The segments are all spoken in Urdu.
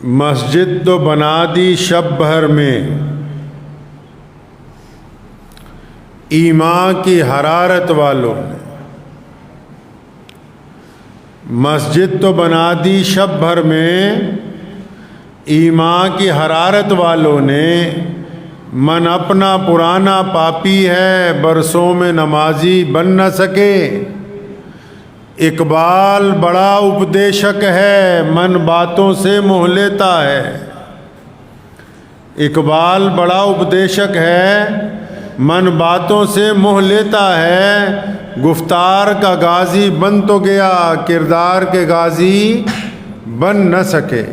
مسجد تو بنا دی شب بھر میں ایمان کی حرارت والوں نے، مسجد تو بنا دی شب بھر میں ایمان کی حرارت والوں نے، من اپنا پرانا پاپی ہے برسوں میں نمازی بن نہ سکے۔ اقبال بڑا اپدیشک ہے من باتوں سے موہ لیتا ہے۔ اقبال بڑا اپدیشک ہے من باتوں سے موہ لیتا ہے۔ گفتار کا غازی بن تو گیا کردار کے غازی بن نہ سکے۔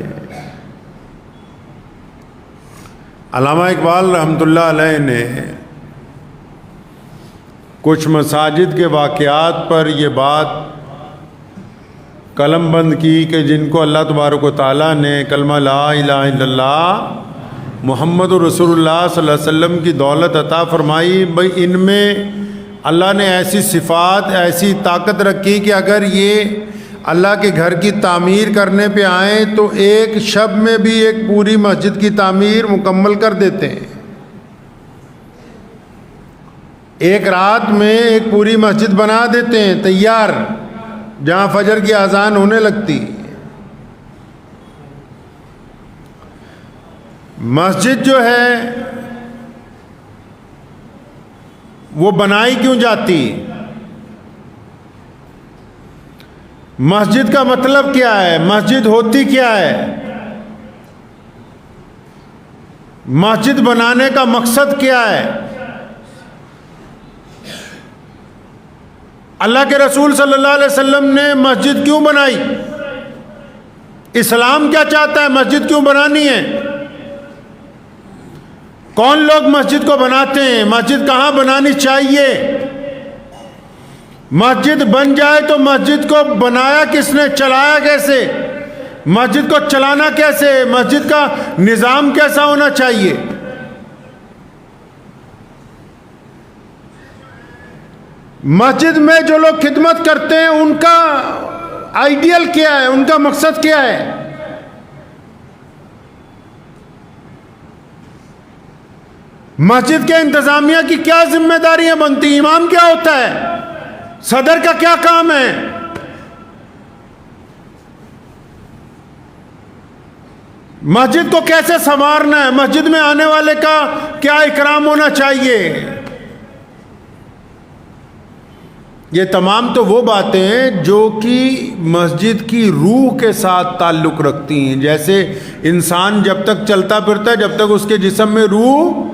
علامہ اقبال رحمۃ اللہ علیہ نے کچھ مساجد کے واقعات پر یہ بات قلم بند کی کہ جن کو اللہ تبارک و تعالیٰ نے کلمہ لا الہ الا اللہ محمد رسول اللہ صلی اللہ علیہ وسلم کی دولت عطا فرمائی، بھئی ان میں اللہ نے ایسی صفات ایسی طاقت رکھی کہ اگر یہ اللہ کے گھر کی تعمیر کرنے پہ آئیں تو ایک شب میں بھی ایک پوری مسجد کی تعمیر مکمل کر دیتے ہیں۔ ایک رات میں ایک پوری مسجد بنا دیتے ہیں تیار، جہاں فجر کی اذان ہونے لگتی۔ مسجد جو ہے وہ بنائی کیوں جاتی؟ مسجد کا مطلب کیا ہے؟ مسجد ہوتی کیا ہے؟ مسجد بنانے کا مقصد کیا ہے؟ اللہ کے رسول صلی اللہ علیہ وسلم نے مسجد کیوں بنائی؟ اسلام کیا چاہتا ہے؟ مسجد کیوں بنانی ہے؟ کون لوگ مسجد کو بناتے ہیں؟ مسجد کہاں بنانی چاہیے؟ مسجد بن جائے تو مسجد کو بنایا کس نے؟ چلایا کیسے؟ مسجد کو چلانا کیسے؟ مسجد کا نظام کیسا ہونا چاہیے؟ مسجد میں جو لوگ خدمت کرتے ہیں ان کا آئیڈیل کیا ہے؟ ان کا مقصد کیا ہے؟ مسجد کے انتظامیہ کی کیا ذمہ داریاں بنتی؟ امام کیا ہوتا ہے؟ صدر کا کیا کام ہے؟ مسجد کو کیسے سنوارنا ہے؟ مسجد میں آنے والے کا کیا اکرام ہونا چاہیے؟ یہ تمام تو وہ باتیں ہیں جو کہ مسجد کی روح کے ساتھ تعلق رکھتی ہیں۔ جیسے انسان جب تک چلتا پھرتا ہے جب تک اس کے جسم میں روح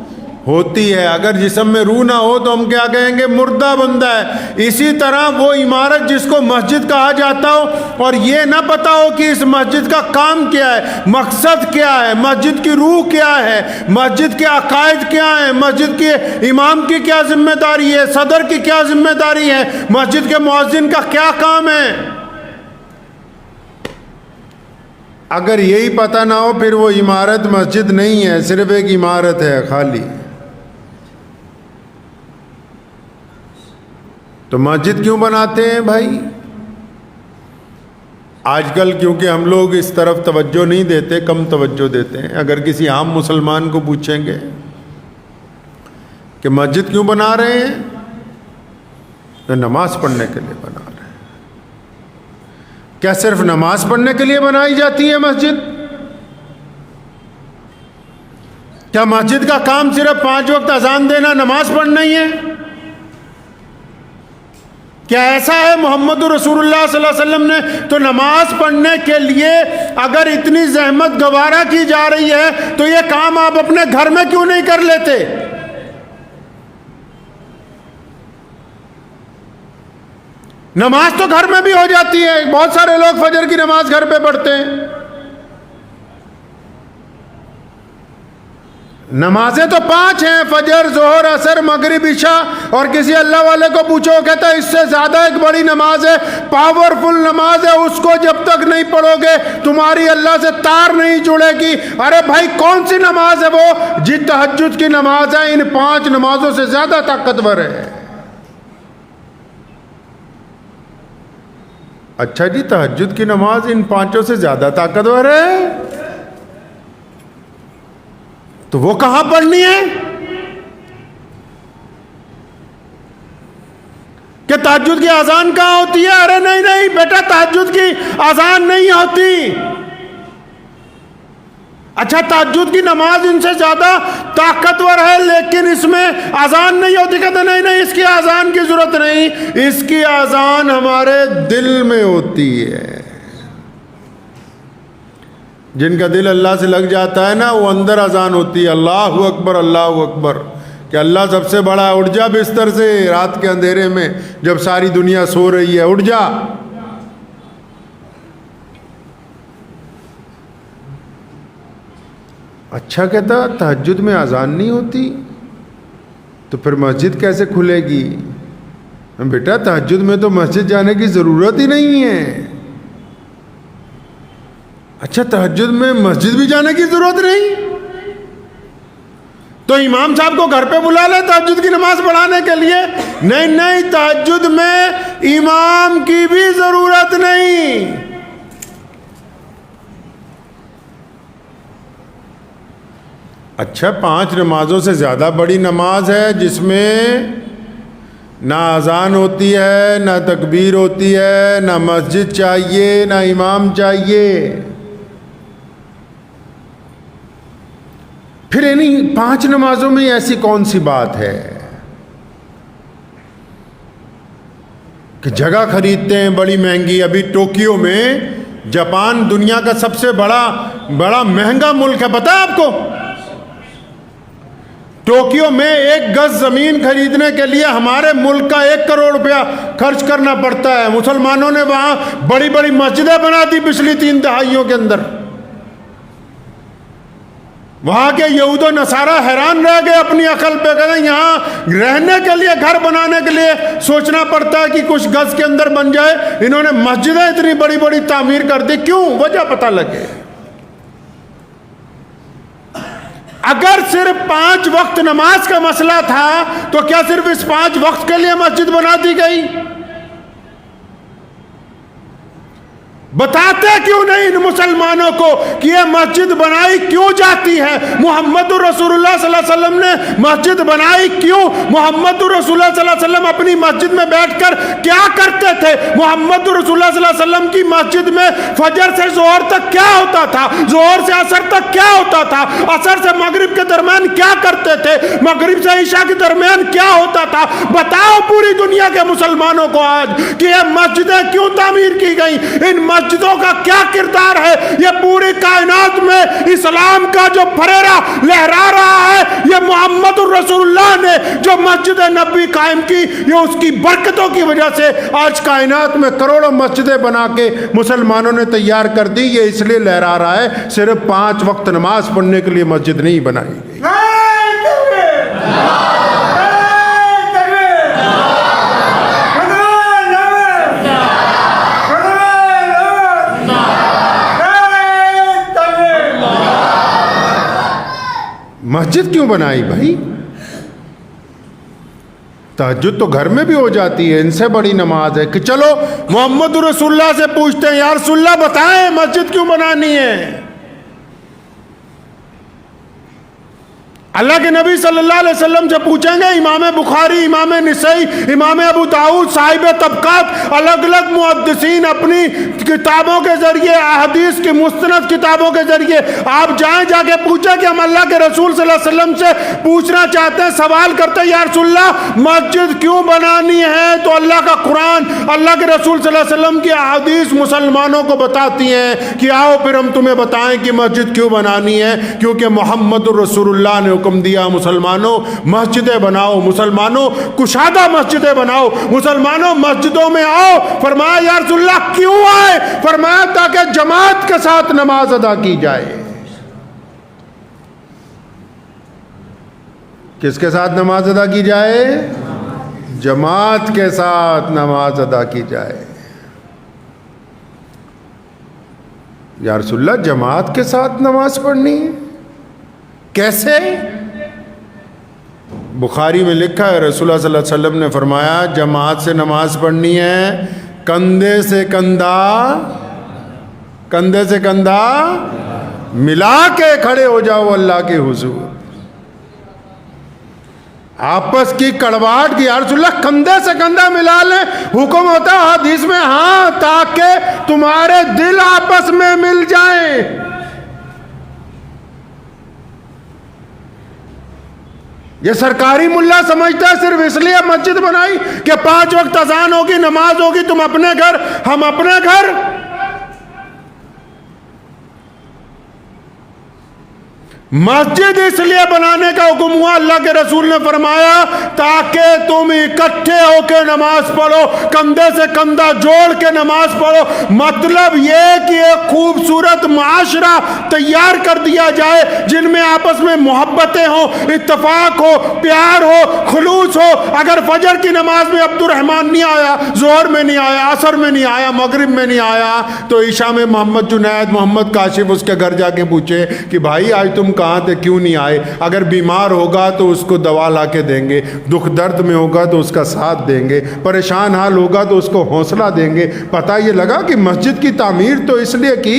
ہوتی ہے، اگر جسم میں روح نہ ہو تو ہم کیا کہیں گے؟ مردہ بندہ ہے۔ اسی طرح وہ عمارت جس کو مسجد کہا جاتا ہو اور یہ نہ پتا ہو کہ اس مسجد کا کام کیا ہے، مقصد کیا ہے، مسجد کی روح کیا ہے، مسجد کے عقائد کیا ہیں، مسجد کے امام کی کیا ذمہ داری ہے، صدر کی کیا ذمہ داری ہے، مسجد کے مؤذن کا کیا کام ہے، اگر یہی پتہ نہ ہو پھر وہ عمارت مسجد نہیں ہے، صرف ایک عمارت ہے خالی۔ تو مسجد کیوں بناتے ہیں بھائی؟ آج کل کیونکہ ہم لوگ اس طرف توجہ نہیں دیتے، کم توجہ دیتے ہیں۔ اگر کسی عام مسلمان کو پوچھیں گے کہ مسجد کیوں بنا رہے ہیں، تو نماز پڑھنے کے لیے بنا رہے ہیں۔ کیا صرف نماز پڑھنے کے لیے بنائی جاتی ہے مسجد؟ کیا مسجد کا کام صرف 5 وقت اذان دینا نماز پڑھنا ہی ہے؟ کیا ایسا ہے محمد رسول اللہ صلی اللہ علیہ وسلم نے تو نماز پڑھنے کے لیے اگر اتنی زحمت گوارا کی جا رہی ہے تو یہ کام آپ اپنے گھر میں کیوں نہیں کر لیتے؟ نماز تو گھر میں بھی ہو جاتی ہے، بہت سارے لوگ فجر کی نماز گھر پہ پڑھتے ہیں۔ نمازیں تو 5 ہیں، فجر، ظہر، عصر، مغرب، عشاء، اور کسی اللہ والے کو پوچھو کہتا ہے اس سے زیادہ ایک بڑی نماز ہے، پاورفل نماز ہے، اس کو جب تک نہیں پڑھو گے تمہاری اللہ سے تار نہیں جڑے گی۔ ارے بھائی کون سی نماز ہے وہ؟ جی تہجد کی نماز ہے، ان 5 نمازوں سے زیادہ طاقتور ہے۔ اچھا جی تہجد کی نماز ان 5 سے زیادہ طاقتور ہے؟ تو وہ کہاں پڑھنی ہے کہ تہجد کی اذان کہاں ہوتی ہے؟ ارے نہیں نہیں بیٹا، تہجد کی اذان نہیں ہوتی. اچھا تہجد کی نماز ان سے زیادہ طاقتور ہے لیکن اس میں اذان نہیں ہوتی. کہتے نہیں نہیں، اس کی اذان کی ضرورت نہیں، اس کی اذان ہمارے دل میں ہوتی ہے. جن کا دل اللہ سے لگ جاتا ہے نا، وہ اندر اذان ہوتی ہے، اللہ اکبر اللہ اکبر، کہ اللہ سب سے بڑا ہے. اٹھ جا بستر سے رات کے اندھیرے میں جب ساری دنیا سو رہی ہے، اٹھ جا. اچھا کہتا تہجد میں اذان نہیں ہوتی تو پھر مسجد کیسے کھلے گی؟ بیٹا تہجد میں تو مسجد جانے کی ضرورت ہی نہیں ہے. اچھا تہجد میں مسجد بھی جانے کی ضرورت نہیں تو امام صاحب کو گھر پہ بلا لے تہجد کی نماز پڑھانے کے لیے؟ نہیں نہیں، تہجد میں امام کی بھی ضرورت نہیں. اچھا 5 نمازوں سے زیادہ بڑی نماز ہے جس میں نہ اذان ہوتی ہے، نہ تکبیر ہوتی ہے، نہ مسجد چاہیے، نہ امام چاہیے. پھر انہیں 5 نمازوں میں ایسی کون سی بات ہے کہ جگہ خریدتے ہیں بڑی مہنگی؟ ابھی ٹوکیو میں، جاپان دنیا کا سب سے بڑا مہنگا ملک ہے، پتہ ہے آپ کو؟ ٹوکیو میں 1 گز زمین خریدنے کے لیے ہمارے ملک کا 1 کروڑ روپیہ خرچ کرنا پڑتا ہے. مسلمانوں نے وہاں بڑی بڑی مسجدیں بنا دی پچھلی 3 دہائیوں کے اندر. وہاں کے یہود و نصارہ حیران رہ گئے اپنی عقل پہ، کہتے ہیں یہاں رہنے کے لیے، گھر بنانے کے لیے سوچنا پڑتا ہے کہ کچھ گز کے اندر بن جائے. انہوں نے مسجدیں اتنی بڑی بڑی تعمیر کر دی. کیوں؟ وجہ پتہ لگے. اگر صرف 5 وقت نماز کا مسئلہ تھا تو کیا صرف اس 5 وقت کے لیے مسجد بنا دی گئی؟ بتاتے کیوں نہیں ان مسلمانوں کو کہ یہ مسجد بنائی کیوں جاتی ہے؟ محمد رسول اللہ صلی اللہ علیہ وسلم نے مسجد بنائی کیوں؟ محمد رسول اللہ صلی اللہ علیہ وسلم اپنی مسجد میں بیٹھ کر کیا کرتے تھے؟ محمد رسول اللہ صلی اللہ علیہ وسلم کی مسجد میں فجر سے ظہر تک کیا ہوتا تھا؟ ظہر سے عصر تک کیا ہوتا تھا؟ عصر سے مغرب کے درمیان کیا کرتے تھے؟ مغرب سے عشاء کے درمیان کیا ہوتا تھا؟ بتاؤ پوری دنیا کے مسلمانوں کو آج کہ یہ مسجدیں کیوں تعمیر کی گئیں؟ ان مسجدوں کا کیا کردار ہے؟ یہ پوری کائنات میں اسلام کا جو پھریرا لہرا رہا ہے، یہ محمد رسول اللہ نے جو مسجد نبی قائم کی، یہ اس کی برکتوں کی وجہ سے آج کائنات میں کروڑوں مسجدیں بنا کے مسلمانوں نے تیار کر دی. یہ اس لیے لہرا رہا ہے صرف 5 وقت نماز پڑھنے کے لیے مسجد نہیں بنائی گئی. مسجد کیوں بنائی بھائی؟ تہجد تو گھر میں بھی ہو جاتی ہے، ان سے بڑی نماز ہے کہ چلو محمد رسول اللہ سے پوچھتے ہیں، یا رسول اللہ بتائیں مسجد کیوں بنانی ہے؟ اللہ کے نبی صلی اللہ علیہ وسلم سے پوچھیں گے. امام بخاری، امام نسائی، امام ابو داؤد، صاحب طبقات، الگ الگ محدثین اپنی کتابوں کے ذریعے، احادیث کی مستند کتابوں کے ذریعے آپ جائیں، جا کے پوچھیں کہ ہم اللہ کے رسول صلی اللہ علیہ وسلم سے پوچھنا چاہتے ہیں، سوال کرتے ہیں، یا رسول اللہ مسجد کیوں بنانی ہے؟ تو اللہ کا قرآن، اللہ کے رسول صلی اللہ علیہ وسلم کی احادیث مسلمانوں کو بتاتی ہیں کہ آؤ پھر ہم تمہیں بتائیں کہ مسجد کیوں بنانی ہے. کیونکہ محمد رسول اللہ نے حکم دیا، مسلمانوں مسجدیں بناؤ، مسلمانوں کشادہ مسجدیں بناؤ، مسلمانوں مسجدوں میں آؤ. فرمایا یا رسول اللہ کیوں آئے؟ فرمایا تاکہ جماعت کے ساتھ نماز ادا کی جائے. کس کے ساتھ نماز ادا کی جائے؟ جماعت کے ساتھ نماز ادا کی جائے. یا رسول اللہ جماعت کے ساتھ نماز پڑھنی ہے؟ کیسے؟ بخاری میں لکھا ہے رسول اللہ صلی اللہ علیہ وسلم نے فرمایا جماعت سے نماز پڑھنی ہے، کندھے سے کندھا ملا کے کھڑے ہو جاؤ اللہ کے حضور. آپس کی کڑواہٹ کی، یا رسول اللہ کندھے سے کندھا ملا لیں، حکم ہوتا ہے حدیث میں، ہاں تاکہ تمہارے دل آپس میں مل جائیں۔ یہ سرکاری ملا سمجھتا ہے صرف اس لیے مسجد بنائی کہ 5 وقت اذان ہوگی، نماز ہوگی، تم اپنے گھر ہم اپنے گھر۔ مسجد اس لیے بنانے کا حکم ہوا، اللہ کے رسول نے فرمایا تاکہ تم اکٹھے ہو کے نماز پڑھو، کندھے سے کندھا جوڑ کے نماز پڑھو۔ مطلب یہ کہ ایک خوبصورت معاشرہ تیار کر دیا جائے جن میں آپس میں محبتیں ہوں، اتفاق ہو، پیار ہو، خلوص ہو۔ اگر فجر کی نماز میں عبد الرحمن نہیں آیا، ظہر میں نہیں آیا، عصر میں نہیں آیا، مغرب میں نہیں آیا، تو عشاء میں محمد جنید، محمد کاشف اس کے گھر جا کے پوچھے کہ بھائی آج تم کہاں تھے، کیوں نہیں آئے؟ اگر بیمار ہوگا تو اس کو دوا لا کے دیں گے، دکھ درد میں ہوگا تو اس کا ساتھ دیں گے، پریشان حال ہوگا تو اس کو حوصلہ دیں گے۔ پتہ یہ لگا کہ مسجد کی تعمیر تو اس لیے کی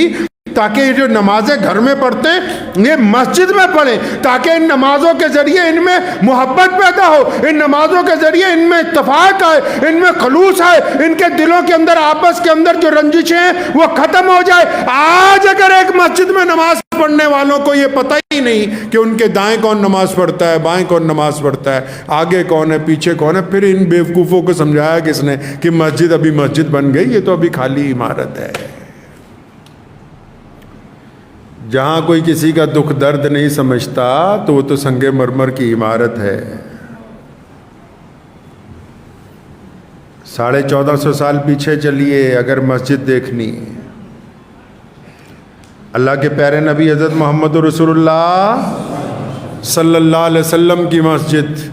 تاکہ یہ جو نمازیں گھر میں پڑھتے ہیں یہ مسجد میں پڑھیں، تاکہ ان نمازوں کے ذریعے ان میں محبت پیدا ہو، ان نمازوں کے ذریعے ان میں اتفاق آئے، ان میں خلوص آئے، ان کے دلوں کے اندر آپس کے اندر جو رنجشیں ہیں وہ ختم ہو جائے۔ آج اگر ایک مسجد میں نماز پڑھنے والوں کو یہ پتہ ہی نہیں کہ ان کے دائیں کون نماز پڑھتا ہے، بائیں کون نماز پڑھتا ہے، آگے کون ہے، پیچھے کون ہے، پھر ان بیوقوفوں کو سمجھایا کس نے کہ مسجد ابھی مسجد بن گئی، یہ تو ابھی خالی عمارت ہے۔ جہاں کوئی کسی کا دکھ درد نہیں سمجھتا تو وہ تو سنگ مرمر کی عمارت ہے۔ 1450 سال پیچھے چلیے، اگر مسجد دیکھنی، اللہ کے پیارے نبی حضرت محمد رسول اللہ صلی اللہ علیہ وسلم کی مسجد،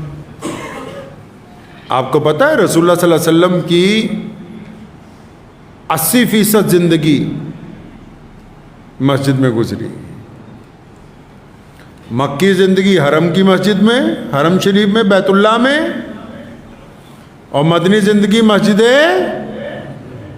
آپ کو پتہ ہے رسول اللہ صلی اللہ علیہ وسلم کی 80% زندگی مسجد میں گزری۔ مکی زندگی حرم کی مسجد میں، حرم شریف میں، بیت اللہ میں، اور مدنی زندگی مسجد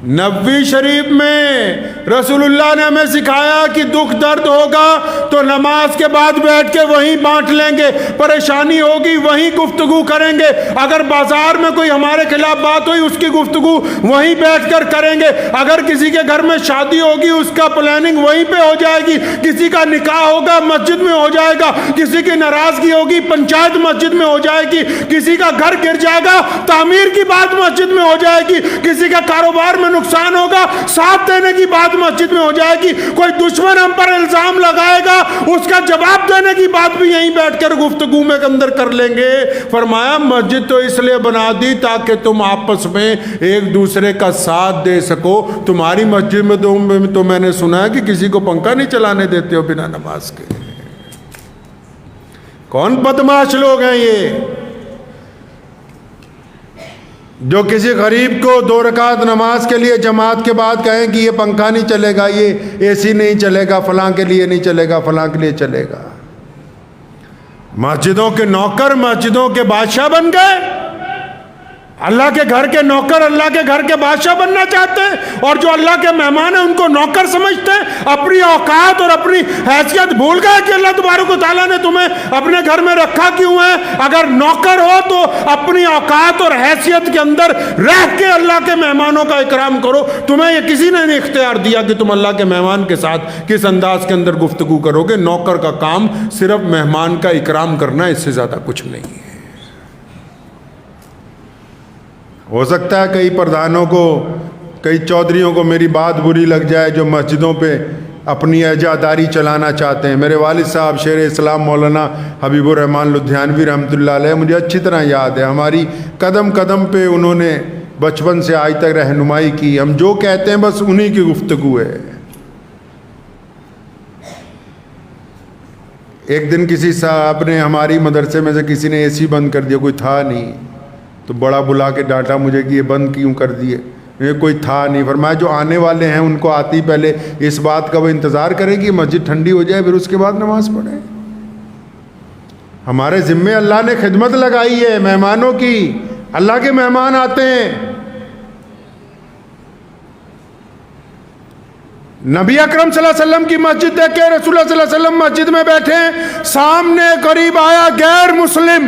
نبوی شریف میں۔ رسول اللہ نے ہمیں سکھایا کہ دکھ درد ہوگا تو نماز کے بعد بیٹھ کے وہیں بانٹ لیں گے، پریشانی ہوگی وہیں گفتگو کریں گے، اگر بازار میں کوئی ہمارے خلاف بات ہوئی اس کی گفتگو وہیں بیٹھ کر کریں گے، اگر کسی کے گھر میں شادی ہوگی اس کا پلاننگ وہیں پہ ہو جائے گی، کسی کا نکاح ہوگا مسجد میں ہو جائے گا، کسی کی ناراضگی ہوگی پنچایت مسجد میں ہو جائے گی، کسی کا گھر گر جائے گا تعمیر کی بات مسجد میں ہو جائے گی، کسی کا کاروبار میں نقصان ہوگا ساتھ دینے کی بات مسجد میں ہو جائے گی، کوئی دشمن ہم پر الزام لگائے گا اس کا جواب دینے کی بات بھی یہیں بیٹھ کر گفتگو میں اندر کر لیں گے۔ فرمایا مسجد تو اس لیے بنا دی تاکہ تم آپس میں ایک دوسرے کا ساتھ دے سکو۔ تمہاری مسجد میں تو میں نے سنا ہے کہ کسی کو پنکھا نہیں چلانے دیتے ہو بنا نماز کے۔ کون بدماش لوگ ہیں یہ جو کسی غریب کو 2 رکعت نماز کے لیے جماعت کے بعد کہیں کہ یہ پنکھا نہیں چلے گا، یہ اے سی نہیں چلے گا، فلاں کے لیے نہیں چلے گا، فلاں کے لیے چلے گا۔ مسجدوں کے نوکر مسجدوں کے بادشاہ بن گئے، اللہ کے گھر کے نوکر اللہ کے گھر کے بادشاہ بننا چاہتے ہیں، اور جو اللہ کے مہمان ہیں ان کو نوکر سمجھتے ہیں، اپنی اوقات اور اپنی حیثیت بھول گئے کہ اللہ تبارک و تعالیٰ نے تمہیں اپنے گھر میں رکھا کیوں ہے۔ اگر نوکر ہو تو اپنی اوقات اور حیثیت کے اندر رہ کے اللہ کے مہمانوں کا اکرام کرو۔ تمہیں یہ کسی نے نہیں اختیار دیا کہ تم اللہ کے مہمان کے ساتھ کس انداز کے اندر گفتگو کرو گے۔ نوکر کا کام صرف مہمان کا اکرام کرنا، اس سے زیادہ کچھ نہیں ہے۔ ہو سکتا ہے کئی پردھانوں کو، کئی چودھریوں کو میری بات بری لگ جائے جو مسجدوں پہ اپنی اعزاداری چلانا چاہتے ہیں۔ میرے والد صاحب شیر اسلام مولانا حبیب الرحمن لدھیانوی رحمۃ اللہ علیہ مجھے اچھی طرح یاد ہے، ہماری قدم قدم پہ انہوں نے بچپن سے آج تک رہنمائی کی۔ ہم جو کہتے ہیں بس انہی کی گفتگو ہے۔ ایک دن کسی صاحب نے ہماری مدرسے میں سے کسی نے اے سی بند کر دیا، کوئی تھا نہیں، تو بڑا بلا کے ڈانٹا مجھے کہ یہ بند کیوں کر دیے، یہ کوئی تھا نہیں۔ فرمایا جو آنے والے ہیں ان کو آتی پہلے اس بات کا وہ انتظار کرے کہ مسجد ٹھنڈی ہو جائے پھر اس کے بعد نماز پڑھیں۔ ہمارے ذمے اللہ نے خدمت لگائی ہے مہمانوں کی، اللہ کے مہمان آتے ہیں۔ نبی اکرم صلی اللہ علیہ وسلم کی مسجد دیکھے، رسول اللہ صلی اللہ علیہ وسلم مسجد میں بیٹھے ہیں، سامنے قریب آیا غیر مسلم،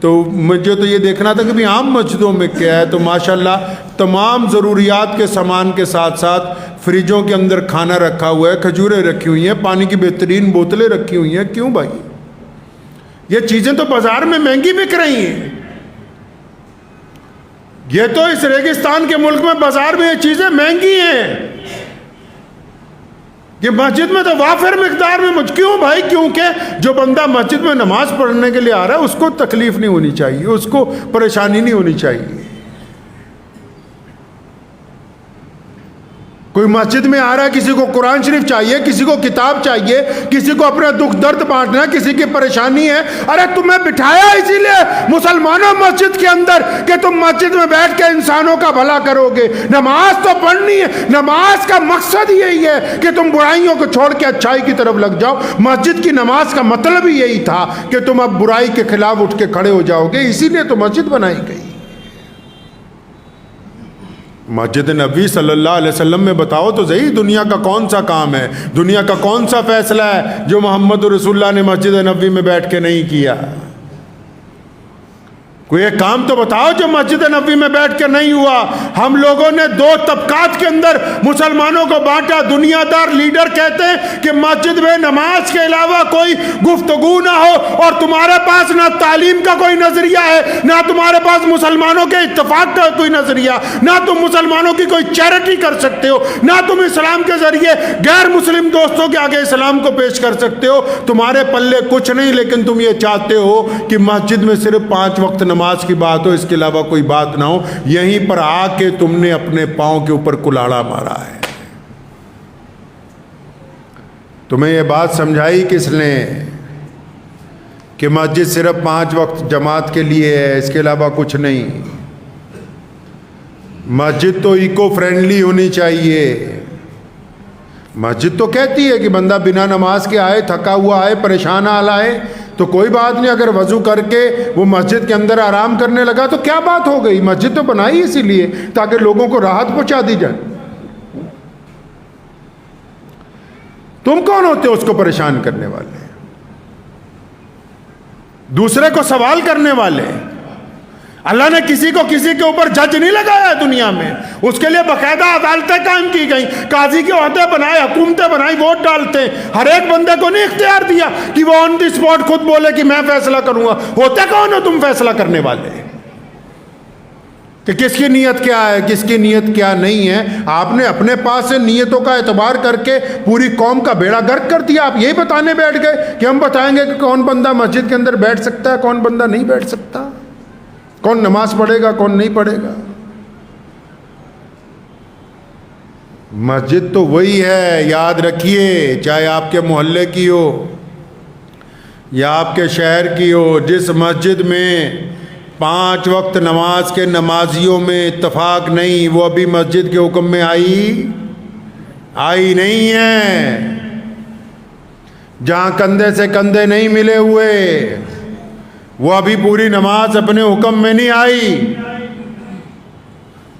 تو مجھے تو یہ دیکھنا تھا کہ بھی عام مسجدوں میں کیا ہے. تو ماشاءاللہ تمام ضروریات کے سامان کے ساتھ ساتھ فریجوں کے اندر کھانا رکھا ہوا ہے, کھجوریں رکھی ہوئی ہیں, پانی کی بہترین بوتلیں رکھی ہوئی ہیں. کیوں بھائی؟ یہ چیزیں تو بازار میں مہنگی بک رہی ہیں. یہ تو اس ریگستان کے ملک میں بازار میں یہ چیزیں مہنگی ہیں. یہ مسجد میں تو وافر مقدار میں کیوں بھائی؟ کیونکہ جو بندہ مسجد میں نماز پڑھنے کے لیے آ رہا ہے اس کو تکلیف نہیں ہونی چاہیے, اس کو پریشانی نہیں ہونی چاہیے. کوئی مسجد میں آ رہا ہے, کسی کو قرآن شریف چاہیے, کسی کو کتاب چاہیے, کسی کو اپنا دکھ درد بانٹنا ہے, کسی کی پریشانی ہے. ارے تمہیں بٹھایا اسی لیے مسلمانوں مسجد کے اندر کہ تم مسجد میں بیٹھ کے انسانوں کا بھلا کرو گے. نماز تو پڑھنی ہے, نماز کا مقصد یہی ہے کہ تم برائیوں کو چھوڑ کے اچھائی کی طرف لگ جاؤ. مسجد کی نماز کا مطلب ہی یہی تھا کہ تم اب برائی کے خلاف اٹھ کے کھڑے ہو جاؤ گے. اسی لیے تو مسجد بنائی گئی. مسجد نبوی صلی اللہ علیہ وسلم میں بتاؤ تو صحیح, دنیا کا کون سا کام ہے, دنیا کا کون سا فیصلہ ہے جو محمد رسول اللہ نے مسجد نبوی میں بیٹھ کے نہیں کیا؟ کوئی ایک کام تو بتاؤ جو مسجد نبوی میں بیٹھ کے نہیں ہوا. ہم لوگوں نے دو طبقات کے اندر مسلمانوں کو بانٹا. دنیا دار لیڈر کہتے ہیں کہ مسجد میں نماز کے علاوہ کوئی گفتگو نہ ہو, اور تمہارے پاس نہ تعلیم کا کوئی نظریہ ہے, نہ تمہارے پاس مسلمانوں کے اتفاق کا کوئی نظریہ, نہ تم مسلمانوں کی کوئی چیریٹی کر سکتے ہو, نہ تم اسلام کے ذریعے غیر مسلم دوستوں کے آگے اسلام کو پیش کر سکتے ہو. تمہارے پلے کچھ نہیں, لیکن تم یہ چاہتے ہو کہ مسجد میں صرف 5 وقت نماز کی بات ہو, اس کے علاوہ کوئی بات نہ ہو. یہیں پر آ کے تم نے اپنے پاؤں کے اوپر کلاڑا مارا ہے. تمہیں یہ بات سمجھائی کس نے کہ مسجد صرف 5 وقت جماعت کے لیے ہے, اس کے علاوہ کچھ نہیں. مسجد تو ایکو فرینڈلی ہونی چاہیے. مسجد تو کہتی ہے کہ بندہ بنا نماز کے آئے, تھکا ہوا آئے, پریشان حال آئے تو کوئی بات نہیں. اگر وضو کر کے وہ مسجد کے اندر آرام کرنے لگا تو کیا بات ہو گئی؟ مسجد تو بنائی اسی لیے تاکہ لوگوں کو راحت پہنچا دی جائے. تم کون ہوتے ہو اس کو پریشان کرنے والے, دوسرے کو سوال کرنے والے؟ اللہ نے کسی کو کسی کے اوپر جج نہیں لگایا دنیا میں. اس کے لیے باقاعدہ عدالتیں قائم کی گئیں, قاضی کے عہدے بنائے, حکومتیں بنائی, ووٹ ڈالتے. ہر ایک بندے کو نہیں اختیار دیا کہ وہ آن دی اسپاٹ خود بولے کہ میں فیصلہ کروں گا. ہوتے کون ہو تم فیصلہ کرنے والے کہ کس کی نیت کیا ہے, کس کی نیت کیا نہیں ہے؟ آپ نے اپنے پاس سے نیتوں کا اعتبار کر کے پوری قوم کا بیڑا گرک کر دیا. آپ یہی بتانے بیٹھ گئے کہ ہم بتائیں گے کہ کون بندہ مسجد کے اندر بیٹھ سکتا ہے, کون بندہ نہیں بیٹھ سکتا, کون نماز پڑھے گا, کون نہیں پڑھے گا. مسجد تو وہی ہے, یاد رکھیے, چاہے آپ کے محلے کی ہو یا آپ کے شہر کی ہو, جس مسجد میں 5 وقت نماز کے نمازیوں میں اتفاق نہیں, وہ ابھی مسجد کے حکم میں آئی نہیں ہے. جہاں کندھے سے کندھے نہیں ملے ہوئے وہ ابھی پوری نماز اپنے حکم میں نہیں آئی.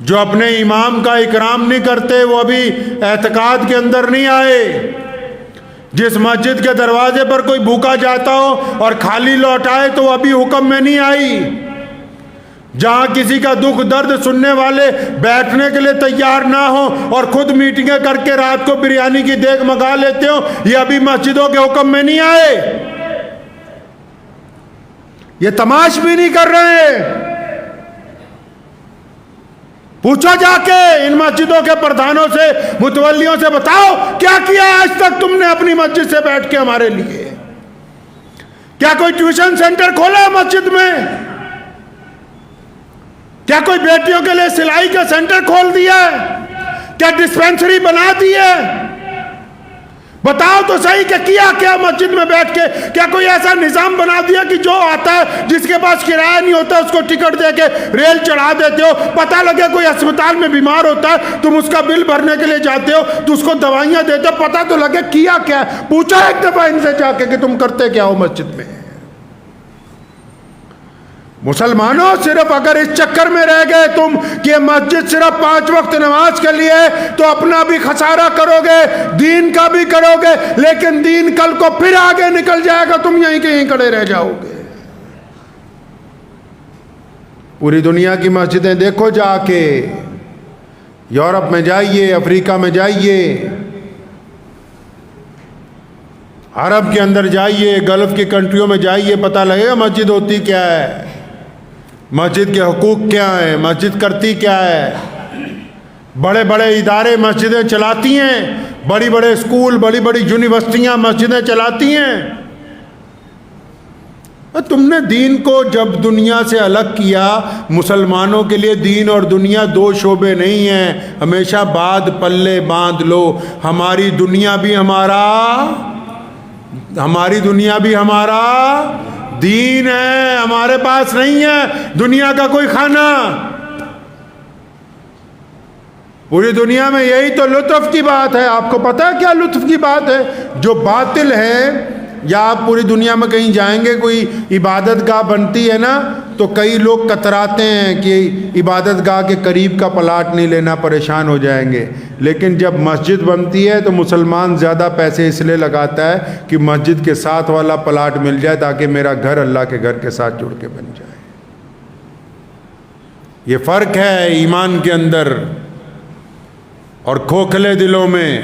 جو اپنے امام کا اکرام نہیں کرتے وہ ابھی اعتقاد کے اندر نہیں آئے. جس مسجد کے دروازے پر کوئی بھوکا جاتا ہو اور خالی لوٹائے تو وہ ابھی حکم میں نہیں آئی. جہاں کسی کا دکھ درد سننے والے بیٹھنے کے لیے تیار نہ ہو اور خود میٹنگیں کر کے رات کو بریانی کی دیگ منگا لیتے ہو, یہ ابھی مسجدوں کے حکم میں نہیں آئے. یہ تماش بھی نہیں کر رہے. پوچھو جا کے ان مسجدوں کے پردھانوں سے, متولیوں سے, بتاؤ کیا کیا آج تک تم نے اپنی مسجد سے بیٹھ کے ہمارے لیے؟ کیا کوئی ٹیوشن سینٹر کھولا ہے مسجد میں؟ کیا کوئی بیٹیوں کے لیے سلائی کا سینٹر کھول دیا ہے؟ کیا ڈسپینسری بنا دی ہے؟ بتاؤ تو صحیح کہ کیا مسجد میں بیٹھ کے؟ کیا کوئی ایسا نظام بنا دیا کہ جو آتا ہے جس کے پاس کرایہ نہیں ہوتا اس کو ٹکٹ دے کے ریل چڑھا دیتے ہو؟ پتہ لگے کوئی اسپتال میں بیمار ہوتا ہے, تم اس کا بل بھرنے کے لیے جاتے ہو تو اس کو دوائیاں دیتے ہو, پتہ تو لگے کیا ہے. پوچھا ایک دفعہ ان سے جا کے کہ تم کرتے کیا ہو مسجد میں؟ مسلمانوں, صرف اگر اس چکر میں رہ گئے تم کہ مسجد صرف 5 وقت نماز کے لیے تو اپنا بھی خسارہ کرو گے, دین کا بھی کرو گے, لیکن دین کل کو پھر آگے نکل جائے گا, تم یہیں کے یہیں کھڑے رہ جاؤ گے. پوری دنیا کی مسجدیں دیکھو جا کے، یورپ میں جائیے، افریقہ میں جائیے، عرب کے اندر جائیے، گلف کی کنٹریوں میں جائیے، پتہ لگے گا مسجد ہوتی کیا ہے، مسجد کے حقوق کیا ہیں، مسجد کرتی کیا ہے۔ بڑے بڑے ادارے مسجدیں چلاتی ہیں، بڑی بڑے اسکول، بڑی بڑی یونیورسٹیاں مسجدیں چلاتی ہیں۔ تم نے دین کو جب دنیا سے الگ کیا، مسلمانوں کے لیے دین اور دنیا دو شعبے نہیں ہیں، ہمیشہ بعد پلے باندھ لو۔ ہماری دنیا بھی ہمارا دین ہے، ہمارے پاس نہیں ہے دنیا کا کوئی کھانا۔ پوری دنیا میں یہی تو لطف کی بات ہے۔ آپ کو پتہ ہے کیا لطف کی بات ہے؟ جو باطل ہے، یا آپ پوری دنیا میں کہیں جائیں گے، کوئی عبادت گاہ بنتی ہے نا، تو کئی لوگ کتراتے ہیں کہ عبادت گاہ کے قریب کا پلاٹ نہیں لینا، پریشان ہو جائیں گے۔ لیکن جب مسجد بنتی ہے تو مسلمان زیادہ پیسے اس لیے لگاتا ہے کہ مسجد کے ساتھ والا پلاٹ مل جائے تاکہ میرا گھر اللہ کے گھر کے ساتھ جڑ کے بن جائے۔ یہ فرق ہے ایمان کے اندر اور کھوکھلے دلوں میں۔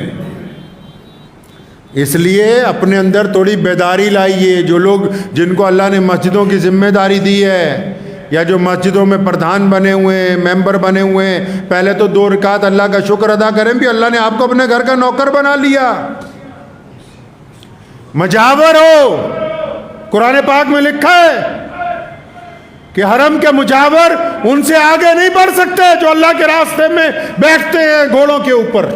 اس لیے اپنے اندر تھوڑی بیداری لائیے۔ جو لوگ جن کو اللہ نے مسجدوں کی ذمہ داری دی ہے، یا جو مسجدوں میں پردھان بنے ہوئے ہیں، ممبر بنے ہوئے ہیں، پہلے تو 2 رکعت اللہ کا شکر ادا کریں بھی اللہ نے آپ کو اپنے گھر کا نوکر بنا لیا، مجاور ہو۔ قرآن پاک میں لکھا ہے کہ حرم کے مجاور ان سے آگے نہیں بڑھ سکتے جو اللہ کے راستے میں بیٹھتے ہیں گھوڑوں کے اوپر۔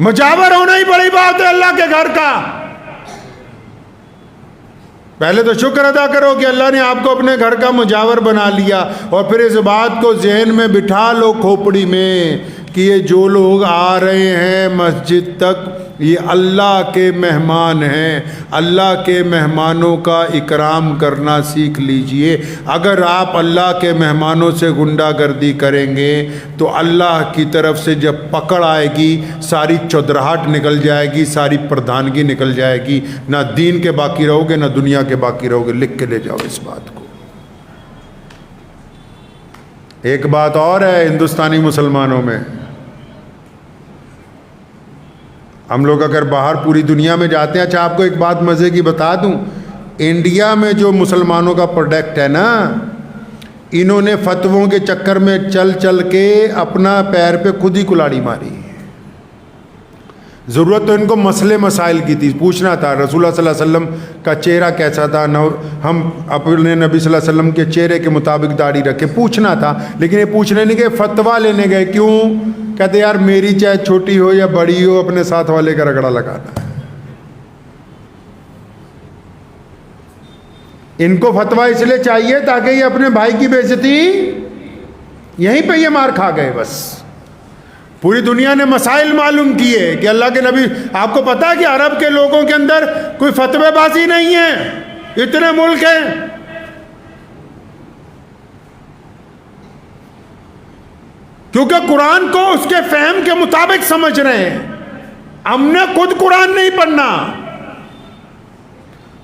مجاور ہونا ہی بڑی بات ہے اللہ کے گھر کا۔ پہلے تو شکر ادا کرو کہ اللہ نے آپ کو اپنے گھر کا مجاور بنا لیا، اور پھر اس بات کو ذہن میں بٹھا لو کھوپڑی میں کہ یہ جو لوگ آ رہے ہیں مسجد تک، یہ اللہ کے مہمان ہیں۔ اللہ کے مہمانوں کا اکرام کرنا سیکھ لیجئے۔ اگر آپ اللہ کے مہمانوں سے غنڈہ گردی کریں گے تو اللہ کی طرف سے جب پکڑ آئے گی، ساری چودراہٹ نکل جائے گی، ساری پردھانگی نکل جائے گی، نہ دین کے باقی رہو گے نہ دنیا کے باقی رہو گے۔ لکھ کے لے جاؤ اس بات کو۔ ایک بات اور ہے ہندوستانی مسلمانوں میں، ہم لوگ اگر باہر پوری دنیا میں جاتے ہیں، اچھا آپ کو ایک بات مزے کی بتا دوں، انڈیا میں جو مسلمانوں کا پروڈکٹ ہے نا، انہوں نے فتووں کے چکر میں چل چل کے اپنا پیر پہ خود ہی کلاڑی ماری۔ ضرورت تو ان کو مسئلے مسائل کی تھی، پوچھنا تھا رسول اللہ صلی اللہ علیہ وسلم کا چہرہ کیسا تھا، ہم اپنے نبی صلی اللہ علیہ وسلم کے چہرے کے مطابق داڑھی رکھے، پوچھنا تھا۔ لیکن یہ پوچھنے نہیں گئے، فتویٰ لینے گئے۔ کیوں؟ کہتے یار میری چاہے چھوٹی ہو یا بڑی ہو، اپنے ساتھ والے کا رگڑا لگانا ہے۔ ان کو فتویٰ اس لیے چاہیے تاکہ یہ اپنے بھائی کی بے عزتی، یہیں پہ یہ مار کھا گئے بس۔ پوری دنیا نے مسائل معلوم کیے کہ اللہ کے نبی، آپ کو پتا ہے کہ عرب کے لوگوں کے اندر کوئی فتوے بازی نہیں ہے، اتنے ملک ہیں۔ کیونکہ قرآن کو اس کے فہم کے مطابق سمجھ رہے ہیں۔ ہم نے خود قرآن نہیں پڑھنا،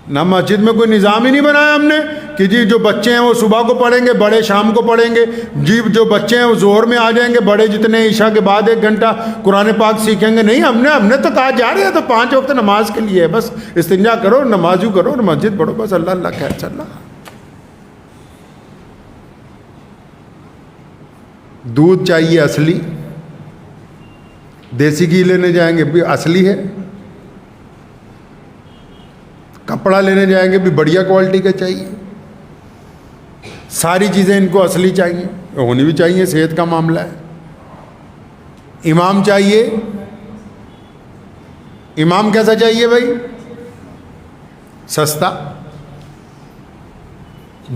نہ مسجد میں کوئی نظام ہی نہیں بنایا ہم نے کہ جی جو بچے ہیں وہ صبح کو پڑھیں گے، بڑے شام کو پڑھیں گے، جی جو بچے ہیں وہ ظہر میں آ جائیں گے، بڑے جتنے عشاء کے بعد 1 گھنٹہ قرآن پاک سیکھیں گے۔ نہیں، ہم نے تو کہا جا رہے ہیں تو 5 وقت نماز کے لیے ہے، بس استنجا کرو، نمازو کرو اور مسجد پڑھو، بس اللہ اللہ خیر چل رہا۔ دودھ چاہیے اصلی، دیسی گھی لینے جائیں گے بھی اصلی ہے، کپڑا لینے جائیں گے بھی بڑھیا کوالٹی کا چاہیے، ساری چیزیں ان کو اصلی چاہیے، ہونی بھی چاہیے، صحت کا معاملہ ہے۔ امام چاہیے، امام کیسا چاہیے بھائی؟ سستا،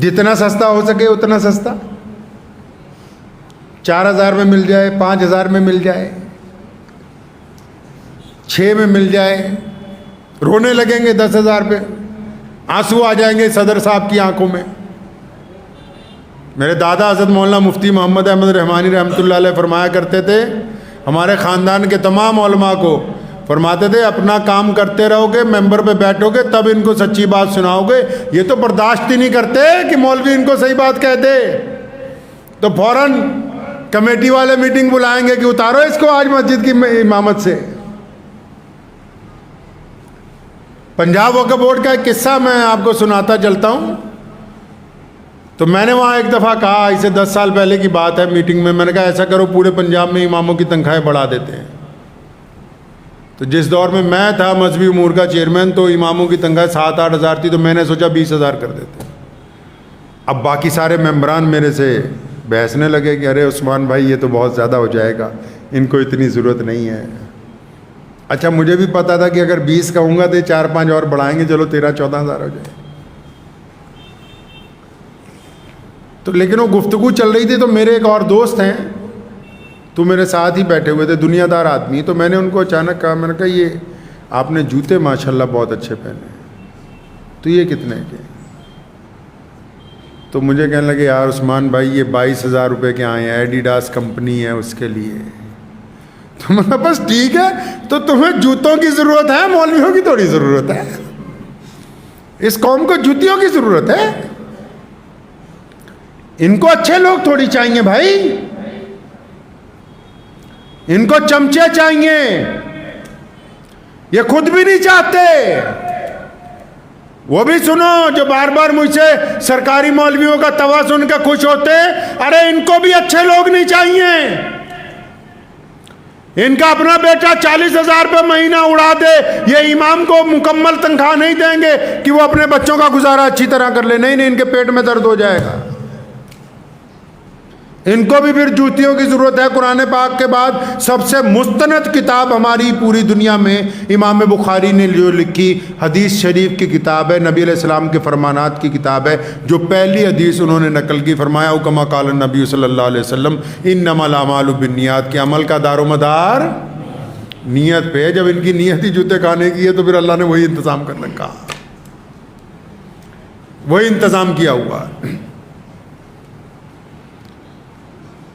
جتنا سستا ہو سکے اتنا سستا، 4000 میں مل جائے، 5000 میں مل جائے، 6 میں مل جائے، رونے لگیں گے 10,000 پہ، آنسو آ جائیں گے صدر صاحب کی آنکھوں میں۔ میرے دادا حضرت مولانا مفتی محمد احمد رحمانی رحمۃ اللہ علیہ فرمایا کرتے تھے، ہمارے خاندان کے تمام علماء کو فرماتے تھے اپنا کام کرتے رہو گے، ممبر پہ بیٹھو گے، تب ان کو سچی بات سناؤ گے. یہ تو برداشت ہی نہیں کرتے کہ مولوی ان کو صحیح بات کہہ دے، تو فوراً کمیٹی والے میٹنگ بلائیں گے کہ اتارو اس کو آج مسجد کی امامت سے. پنجاب وقف بورڈ کا ایک قصہ میں آپ کو سناتا چلتا ہوں. تو میں نے وہاں ایک دفعہ کہا، اسے 10 سال پہلے کی بات ہے، میٹنگ میں نے کہا ایسا کرو پورے پنجاب میں اماموں کی تنخواہیں بڑھا دیتے ہیں. تو جس دور میں تھا مذہبی امور کا چیئرمین، تو اماموں کی تنخواہ 7-8 ہزار تھی، تو میں نے سوچا 20 ہزار کر دیتے. اب باقی سارے ممبران میرے سے بحثنے لگے کہ ارے عثمان بھائی یہ تو بہت زیادہ ہو جائے گا، ان کو اتنی ضرورت نہیں ہے. اچھا مجھے بھی پتا تھا کہ اگر 20 کہوں گا تو 4-5 اور بڑھائیں گے، چلو 13-14 ہزار ہو جائے. تو لیکن وہ گفتگو چل رہی تھی، تو میرے ایک اور دوست ہیں تو میرے ساتھ ہی بیٹھے ہوئے تھے، دنیا دار آدمی. تو میں نے ان کو اچانک کہا، میں نے کہا یہ آپ نے جوتے ماشاءاللہ بہت اچھے پہنے ہیں، تو یہ کتنے کے؟ تو مجھے کہنے لگے یار عثمان بھائی یہ 22,000 روپے کے آئے ہیں، ایڈیڈاس کمپنی ہے اس کے لیے. تو میں نے کہا بس ٹھیک ہے، تو تمہیں جوتوں کی ضرورت ہے، مولویوں کی تھوڑی ضرورت ہے. اس قوم کو جوتیوں کی ضرورت ہے، ان کو اچھے لوگ تھوڑی چاہیے بھائی، ان کو چمچے چاہیے، یہ خود بھی نہیں چاہتے. وہ بھی سنو جو بار بار مجھ سے سرکاری مولویوں کا توا سن کے خوش ہوتے، ارے ان کو بھی اچھے لوگ نہیں چاہیے. ان کا اپنا بیٹا 40,000 روپے مہینہ اڑا دے، یہ امام کو مکمل تنخواہ نہیں دیں گے کہ وہ اپنے بچوں کا گزارا اچھی طرح کر لے. نہیں، ان کے پیٹ میں درد ہو جائے گا. ان کو بھی پھر جوتیوں کی ضرورت ہے. قرآن پاک کے بعد سب سے مستند کتاب ہماری پوری دنیا میں امام بخاری نے جو لکھی حدیث شریف کی کتاب ہے، نبی علیہ السلام کے فرمانات کی کتاب ہے. جو پہلی حدیث انہوں نے نقل کی، فرمایا کما قال النبی صلی اللہ علیہ وسلم انما الاعمال بالنیات، کہ عمل کا دار و مدار نیت پہ ہے. جب ان کی نیت ہی جوتے کھانے کی ہے تو پھر اللہ نے وہی انتظام کر رکھا، وہی انتظام کیا ہوا.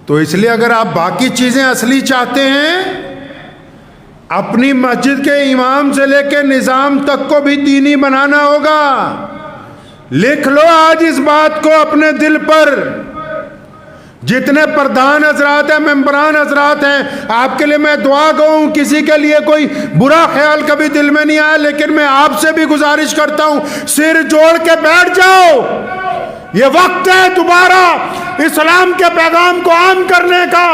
تو اس لیے اگر آپ باقی چیزیں اصلی چاہتے ہیں، اپنی مسجد کے امام سے لے کے نظام تک کو بھی دینی بنانا ہوگا. لکھ لو آج اس بات کو اپنے دل پر. جتنے پردھان حضرات ہیں، ممبران حضرات ہیں، آپ کے لیے میں دعا گوں، کسی کے لیے کوئی برا خیال کبھی دل میں نہیں آیا، لیکن میں آپ سے بھی گزارش کرتا ہوں سر جوڑ کے بیٹھ جاؤ. یہ وقت ہے دوبارہ اسلام کے پیغام کو عام کرنے کا.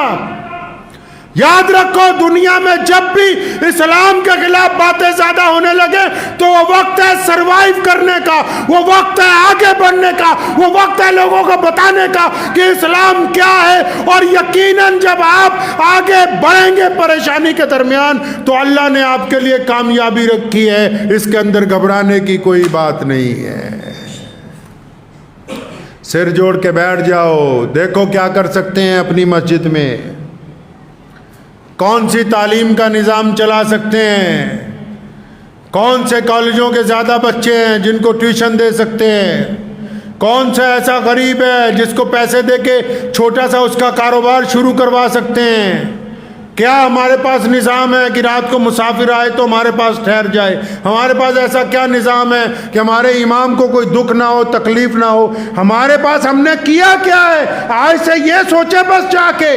یاد رکھو دنیا میں جب بھی اسلام کے خلاف باتیں زیادہ ہونے لگے تو وہ وقت ہے سروائیو کرنے کا، وہ وقت ہے آگے بڑھنے کا، وہ وقت ہے لوگوں کو بتانے کا کہ اسلام کیا ہے. اور یقیناً جب آپ آگے بڑھیں گے پریشانی کے درمیان تو اللہ نے آپ کے لیے کامیابی رکھی ہے، اس کے اندر گھبرانے کی کوئی بات نہیں ہے. سر جوڑ کے بیٹھ جاؤ، دیکھو کیا کر سکتے ہیں اپنی مسجد میں، کون سی تعلیم کا نظام چلا سکتے ہیں، کون سے کالجوں کے زیادہ بچے ہیں جن کو ٹیوشن دے سکتے ہیں، کون سا ایسا غریب ہے جس کو پیسے دے کے چھوٹا سا اس کا کاروبار شروع کروا سکتے ہیں. کیا ہمارے پاس نظام ہے کہ رات کو مسافر آئے تو ہمارے پاس ٹھہر جائے؟ ہمارے پاس ایسا کیا نظام ہے کہ ہمارے امام کو کوئی دکھ نہ ہو، تکلیف نہ ہو؟ ہمارے پاس ہم نے کیا کیا ہے؟ آج سے یہ سوچے بس جا کے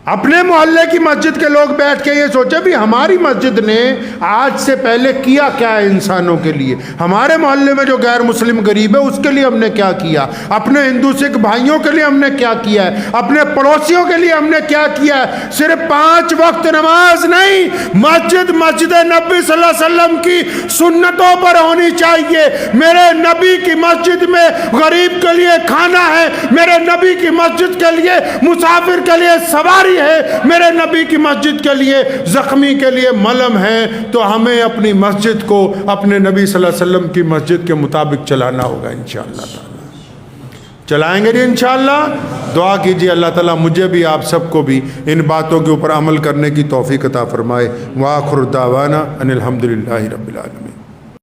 اپنے محلے کی مسجد کے لوگ بیٹھ کے یہ سوچے بھی ہماری مسجد نے آج سے پہلے کیا کیا ہے انسانوں کے لیے. ہمارے محلے میں جو غیر مسلم غریب ہے اس کے لیے ہم نے کیا کیا، اپنے ہندو سکھ بھائیوں کے لیے ہم نے کیا کیا ہے، اپنے پڑوسیوں کے لیے ہم نے کیا کیا ہے. صرف 5 وقت نماز نہیں، مسجد نبی صلی اللہ علیہ وسلم کی سنتوں پر ہونی چاہیے. میرے نبی کی مسجد میں غریب کے لیے کھانا ہے، میرے نبی کی مسجد کے لیے مسافر کے لیے سواری ہے، میرے نبی کی مسجد کے لیے زخمی کے لیے ملم ہے. تو ہمیں اپنی مسجد کو اپنے نبی صلی اللہ علیہ وسلم کی مسجد کے مطابق چلانا ہوگا انشاءاللہ تعالی. چلائیں گے جی انشاءاللہ. دعا کیجیے اللہ تعالیٰ مجھے بھی آپ سب کو بھی ان باتوں کے اوپر عمل کرنے کی توفیق عطا فرمائے. وآخر دعوانا ان الحمدللہ رب العالمین.